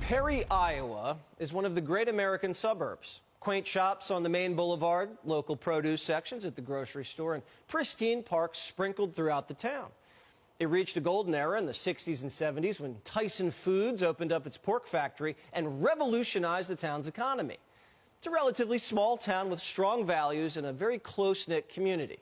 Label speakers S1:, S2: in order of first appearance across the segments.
S1: Perry, Iowa is one of the great American suburbs. Quaint shops on the main boulevard, local produce sections at the grocery store, and pristine parks sprinkled throughout the town. It reached a golden era in the 60s and 70s when Tyson Foods opened up its pork factory and revolutionized the town's economy. It's a relatively small town with strong values and a very close-knit community.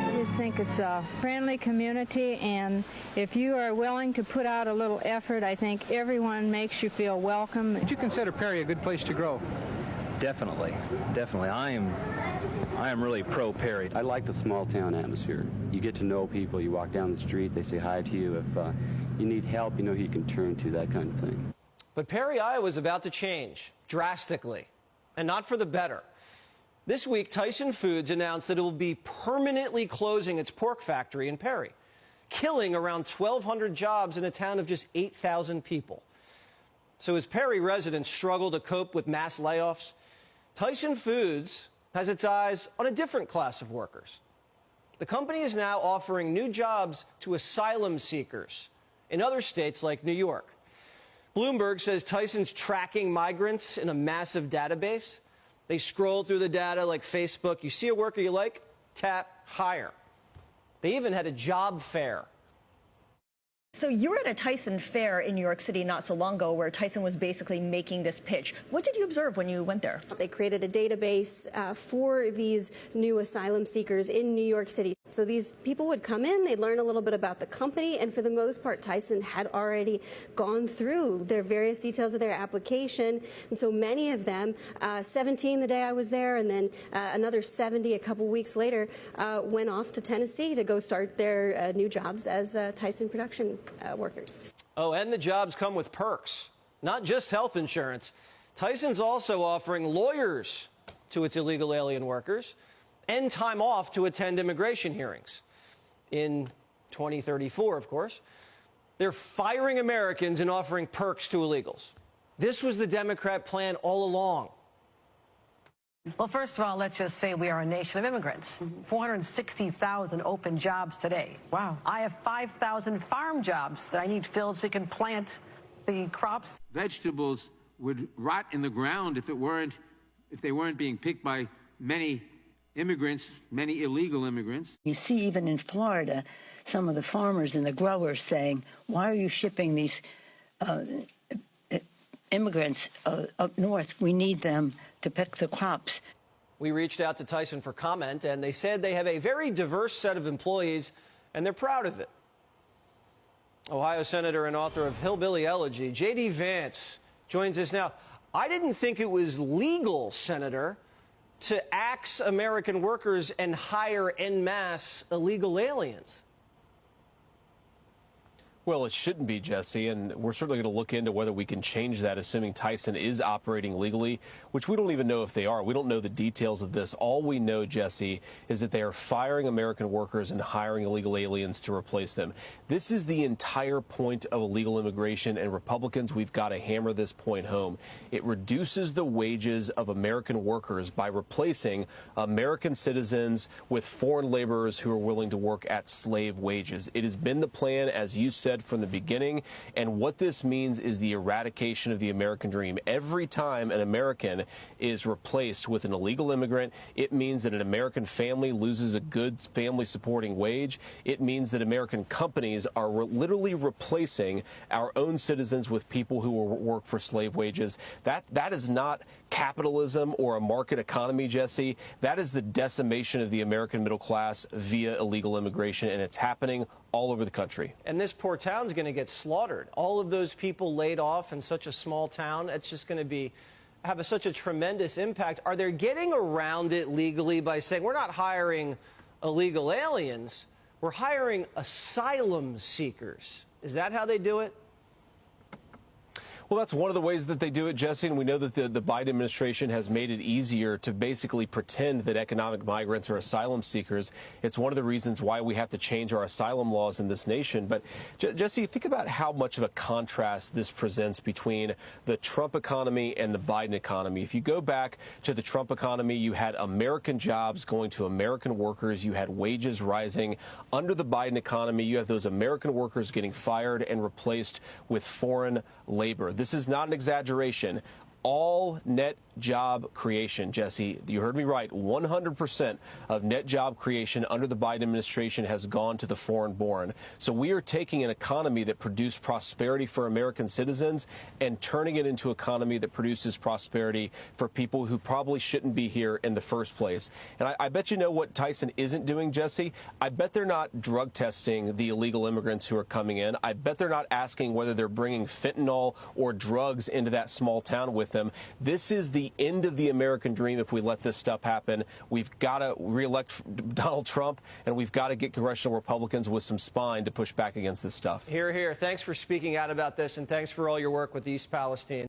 S2: I just think it's a friendly community, and if you are willing to put out a little effort, I think everyone makes you feel welcome.
S3: Would you consider Perry a good place to grow?
S4: Definitely. I am really pro Perry.
S5: I like the small town atmosphere. You get to know people, you walk down the street, they say hi to you. If you need help, you know who you can turn to, that kind of thing.
S1: But Perry, Iowa is about to change drastically, and not for the better. This week, Tyson Foods announced that it will be permanently closing its pork factory in Perry, killing around 1,200 jobs in a town of just 8,000 people. So as Perry residents struggle to cope with mass layoffs, Tyson Foods has its eyes on a different class of workers. The company is now offering new jobs to asylum seekers in other states like New York. Bloomberg says Tyson's tracking migrants in a massive database. They scroll through the data like Facebook. You see a worker you like? Tap, hire. They even had a job fair.
S6: So you were at a Tyson fair in New York City not so long ago where Tyson was basically making this pitch. What did you observe when you went there?
S7: They created a database for these new asylum seekers in New York City. So these people would come in, they'd learn a little bit about the company, and for the most part, Tyson had already gone through their various details of their application. And so many of them, 17 the day I was there, and then another 70 a couple weeks later, went off to Tennessee to go start their new jobs as Tyson production workers.
S1: Oh, and the jobs come with perks, not just health insurance. Tyson's also offering lawyers to its illegal alien workers and time off to attend immigration hearings. In 2034, of course, they're firing Americans and offering perks to illegals. This was the Democrat plan all along.
S8: Well, first of all, let's just say we are a nation of immigrants. 460,000 open jobs today. Wow. I have 5,000 farm jobs that I need filled so we can plant the crops.
S9: Vegetables would rot in the ground if they weren't being picked by many immigrants, many illegal immigrants.
S10: You see, even in Florida, some of the farmers and the growers saying, why are you shipping these immigrants up north? We need them to pick the crops.
S1: We reached out to Tyson for comment, and they said they have a very diverse set of employees, and they're proud of it. Ohio Senator and author of Hillbilly Elegy, J.D. Vance, joins us now. I didn't think it was legal, Senator, to axe American workers and hire en masse illegal aliens.
S11: Well, it shouldn't be, Jesse, and we're certainly going to look into whether we can change that, assuming Tyson is operating legally, which we don't even know if they are. We don't know the details of this. All we know, Jesse, is that they are firing American workers and hiring illegal aliens to replace them. This is the entire point of illegal immigration, and Republicans, we've got to hammer this point home. It reduces the wages of American workers by replacing American citizens with foreign laborers who are willing to work at slave wages. It has been the plan, as you said, from the beginning, and what this means is the eradication of the American dream. Every time an American is replaced with an illegal immigrant, it means that an American family loses a good family supporting wage. It means that American companies are literally replacing our own citizens with people who will work for slave wages. That is not capitalism or a market economy, Jesse. That is the decimation of the American middle class via illegal immigration, and it's happening all over the country.
S1: And this poor town's going to get slaughtered. All of those people laid off in such a small town, it's just going to have such a tremendous impact. Are they getting around it legally by saying, we're not hiring illegal aliens, we're hiring asylum seekers? Is that how they do it?
S11: Well, that's one of the ways that they do it, Jesse, and we know that the Biden administration has made it easier to basically pretend that economic migrants are asylum seekers. It's one of the reasons why we have to change our asylum laws in this nation. But, Jesse, think about how much of a contrast this presents between the Trump economy and the Biden economy. If you go back to the Trump economy, you had American jobs going to American workers. You had wages rising. Under the Biden economy, you have those American workers getting fired and replaced with foreign labor. This is not an exaggeration. All net job creation, Jesse, you heard me right, 100% of net job creation under the Biden administration has gone to the foreign-born. So we are taking an economy that produced prosperity for American citizens and turning it into an economy that produces prosperity for people who probably shouldn't be here in the first place. And I bet you know what Tyson isn't doing, Jesse. I bet they're not drug testing the illegal immigrants who are coming in. I bet they're not asking whether they're bringing fentanyl or drugs into that small town with them. This is the end of the American dream if we let this stuff happen. We've got to reelect Donald Trump, and we've got to get congressional Republicans with some spine to push back against this stuff.
S1: Hear, hear. Thanks for speaking out about this, and thanks for all your work with East Palestine.